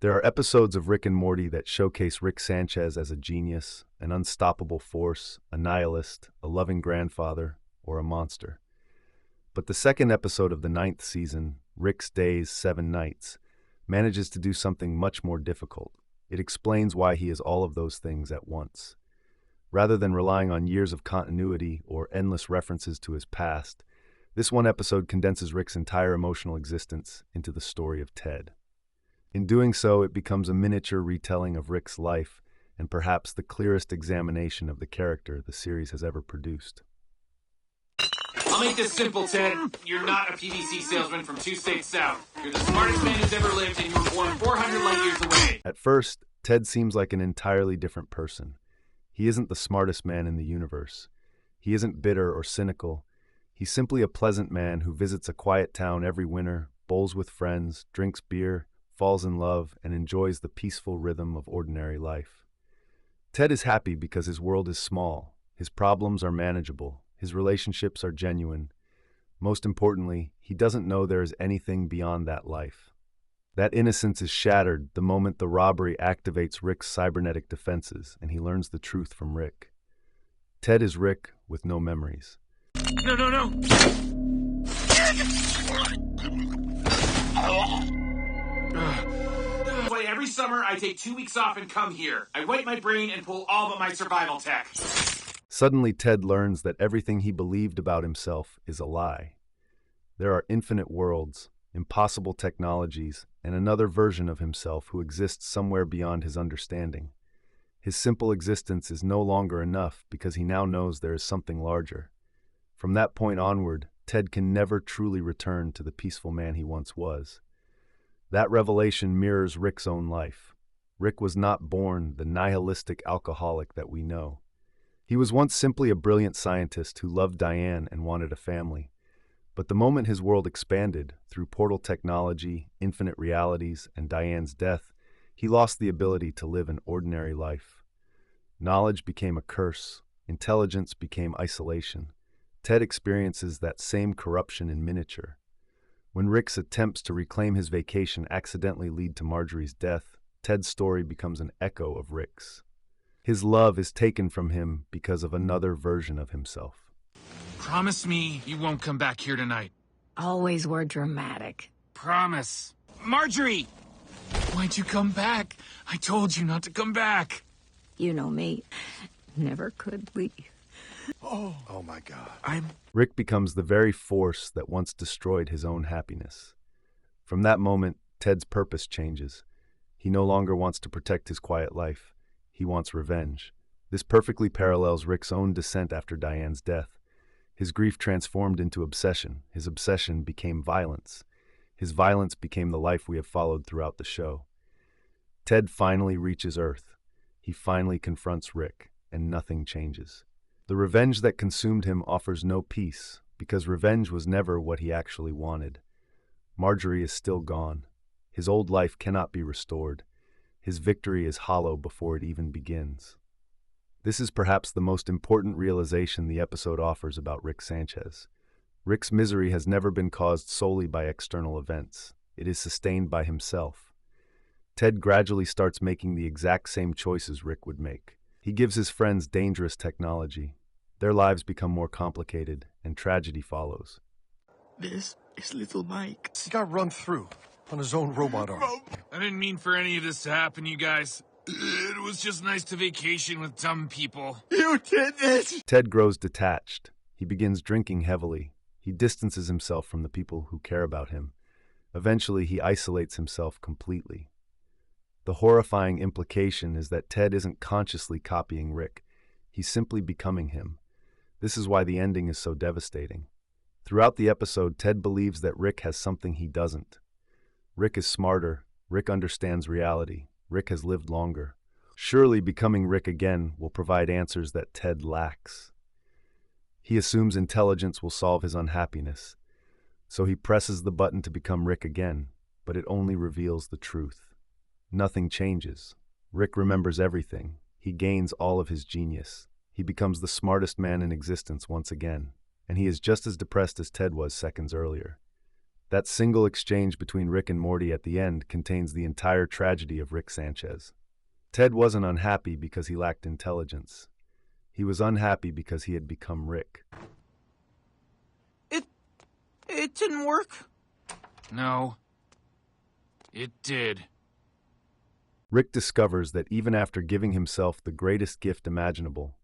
There are episodes of Rick and Morty that showcase Rick Sanchez as a genius, an unstoppable force, a nihilist, a loving grandfather, or a monster. But the second episode of the ninth season, Rick's Days, Seven Nights, manages to do something much more difficult. It explains why he is all of those things at once. Rather than relying on years of continuity or endless references to his past, this one episode condenses Rick's entire emotional existence into the story of Ted. In doing so, it becomes a miniature retelling of Rick's life and perhaps the clearest examination of the character the series has ever produced. I'll make this simple, Ted. You're not a PVC salesman from 2 states south. You're the smartest man who's ever lived, and you were born 400 light years away. At first, Ted seems like an entirely different person. He isn't the smartest man in the universe. He isn't bitter or cynical. He's simply a pleasant man who visits a quiet town every winter, bowls with friends, drinks beer, falls in love, and enjoys the peaceful rhythm of ordinary life. Ted is happy because his world is small, his problems are manageable, his relationships are genuine. Most importantly, he doesn't know there is anything beyond that life. That innocence is shattered the moment the robbery activates Rick's cybernetic defenses and he learns the truth from Rick. Ted is Rick with no memories. No. Why every summer I take 2 weeks off and come here. I wipe my brain and pull all but my survival tech. Suddenly, Ted learns that everything he believed about himself is a lie. There are infinite worlds, impossible technologies, and another version of himself who exists somewhere beyond his understanding. His simple existence is no longer enough because he now knows there is something larger. From that point onward, Ted can never truly return to the peaceful man he once was. That revelation mirrors Rick's own life. Rick was not born the nihilistic alcoholic that we know. He was once simply a brilliant scientist who loved Diane and wanted a family. But the moment his world expanded, through portal technology, infinite realities, and Diane's death, he lost the ability to live an ordinary life. Knowledge became a curse. Intelligence became isolation. Ted experiences that same corruption in miniature. When Rick's attempts to reclaim his vacation accidentally lead to Marjorie's death, Ted's story becomes an echo of Rick's. His love is taken from him because of another version of himself. Promise me you won't come back here tonight. Always were dramatic. Promise. Marjorie! Why'd you come back? I told you not to come back. You know me. Never could leave. Oh my God. Rick becomes the very force that once destroyed his own happiness. From that moment, Ted's purpose changes. He no longer wants to protect his quiet life. He wants revenge. This perfectly parallels Rick's own descent after Diane's death. His grief transformed into obsession. His obsession became violence. His violence became the life we have followed throughout the show. Ted finally reaches Earth. He finally confronts Rick, and nothing changes. The revenge that consumed him offers no peace, because revenge was never what he actually wanted. Marjorie is still gone. His old life cannot be restored. His victory is hollow before it even begins. This is perhaps the most important realization the episode offers about Rick Sanchez. Rick's misery has never been caused solely by external events. It is sustained by himself. Ted gradually starts making the exact same choices Rick would make. He gives his friends dangerous technology. Their lives become more complicated, and tragedy follows. This is little Mike. He got run through on his own robot arm. I didn't mean for any of this to happen, you guys. It was just nice to vacation with dumb people. You did this! Ted grows detached. He begins drinking heavily. He distances himself from the people who care about him. Eventually, he isolates himself completely. The horrifying implication is that Ted isn't consciously copying Rick. He's simply becoming him. This is why the ending is so devastating. Throughout the episode, Ted believes that Rick has something he doesn't. Rick is smarter. Rick understands reality. Rick has lived longer. Surely becoming Rick again will provide answers that Ted lacks. He assumes intelligence will solve his unhappiness. So he presses the button to become Rick again, but it only reveals the truth. Nothing changes. Rick remembers everything. He gains all of his genius. He becomes the smartest man in existence once again, and he is just as depressed as Ted was seconds earlier. That single exchange between Rick and Morty at the end contains the entire tragedy of Rick Sanchez. Ted wasn't unhappy because he lacked intelligence. He was unhappy because he had become Rick. It didn't work. No. It did. Rick discovers that even after giving himself the greatest gift imaginable,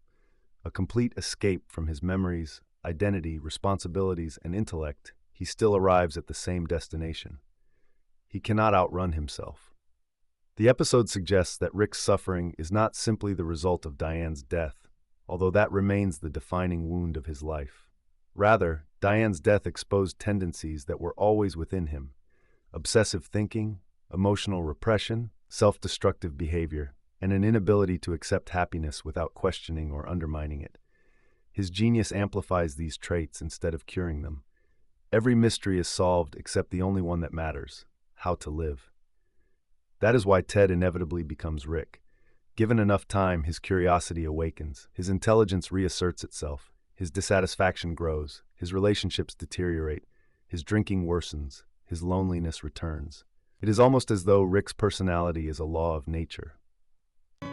a complete escape from his memories, identity, responsibilities, and intellect, he still arrives at the same destination. He cannot outrun himself. The episode suggests that Rick's suffering is not simply the result of Diane's death, although that remains the defining wound of his life. Rather, Diane's death exposed tendencies that were always within him: obsessive thinking, emotional repression, self-destructive behavior, and an inability to accept happiness without questioning or undermining it. His genius amplifies these traits instead of curing them. Every mystery is solved except the only one that matters: how to live. That is why Ted inevitably becomes Rick. Given enough time, his curiosity awakens, his intelligence reasserts itself, his dissatisfaction grows, his relationships deteriorate, his drinking worsens, his loneliness returns. It is almost as though Rick's personality is a law of nature. What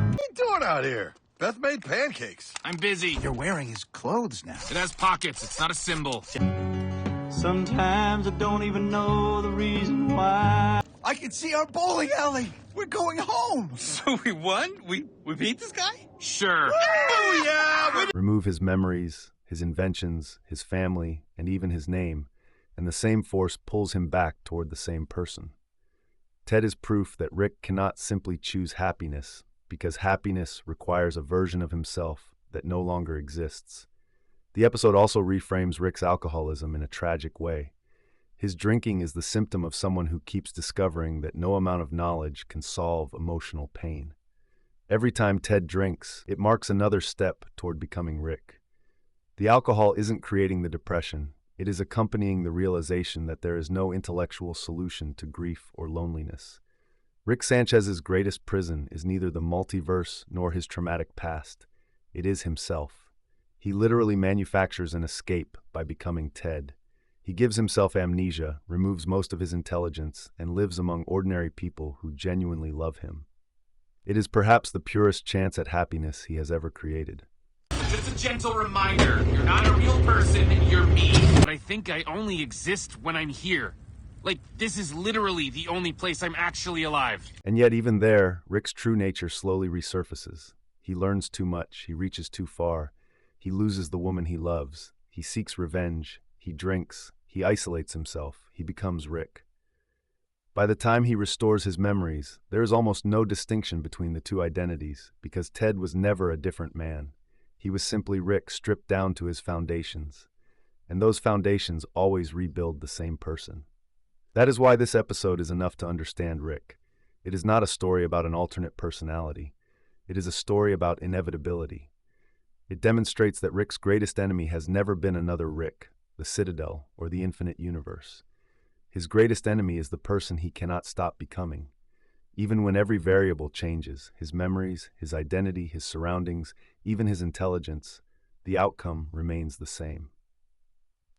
are you doing out here? Beth made pancakes. I'm busy. You're wearing his clothes now. It has pockets. It's not a symbol. Sometimes I don't even know the reason why. I can see our bowling alley. We're going home. So we won? We beat this guy? Sure. Remove his memories, his inventions, his family, and even his name, and the same force pulls him back toward the same person. Ted is proof that Rick cannot simply choose happiness, because happiness requires a version of himself that no longer exists. The episode also reframes Rick's alcoholism in a tragic way. His drinking is the symptom of someone who keeps discovering that no amount of knowledge can solve emotional pain. Every time Ted drinks, it marks another step toward becoming Rick. The alcohol isn't creating the depression, it is accompanying the realization that there is no intellectual solution to grief or loneliness. Rick Sanchez's greatest prison is neither the multiverse nor his traumatic past. It is himself. He literally manufactures an escape by becoming Ted. He gives himself amnesia, removes most of his intelligence, and lives among ordinary people who genuinely love him. It is perhaps the purest chance at happiness he has ever created. Just a gentle reminder, you're not a real person, you're me. But I think I only exist when I'm here. Like, this is literally the only place I'm actually alive. And yet even there, Rick's true nature slowly resurfaces. He learns too much, he reaches too far, he loses the woman he loves, he seeks revenge, he drinks, he isolates himself, he becomes Rick. By the time he restores his memories, there is almost no distinction between the two identities, because Ted was never a different man. He was simply Rick stripped down to his foundations, and those foundations always rebuild the same person. That is why this episode is enough to understand Rick. It is not a story about an alternate personality. It is a story about inevitability. It demonstrates that Rick's greatest enemy has never been another Rick, the Citadel, or the infinite universe. His greatest enemy is the person he cannot stop becoming. Even when every variable changes, his memories, his identity, his surroundings, even his intelligence, the outcome remains the same.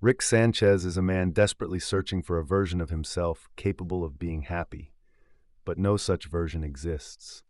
Rick Sanchez is a man desperately searching for a version of himself capable of being happy, but no such version exists.